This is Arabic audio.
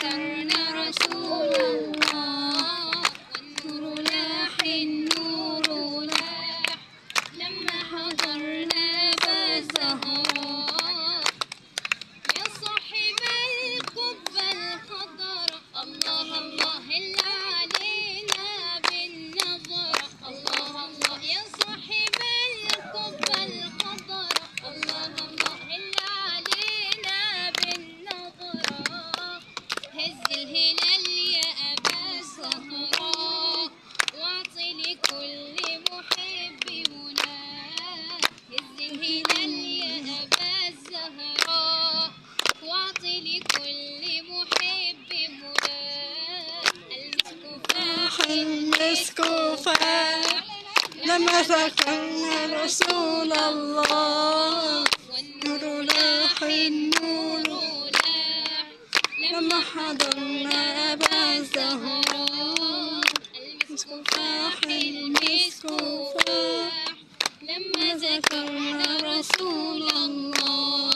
ذكرنا رسول الله والنور لاح النور لاح لما حضرنا بالزهراء يا صاحب القبة الخضراء الله الله اللي علينا بالنظرة الله الله يا صاحب القبة الخضراء الله الله اللي علينا بالنظرة هز الهلال يا أبا الزهراء واعطي لكل محب مناه هز الهلال يا أبا الزهراء واعطي لكل محب مناه المسك فاح لما ذكرنا رسول الله والنور لاح النور لاح لما حضرنا أبا الزهراء المسك فاح المسك فاح لما ذكرنا رسول الله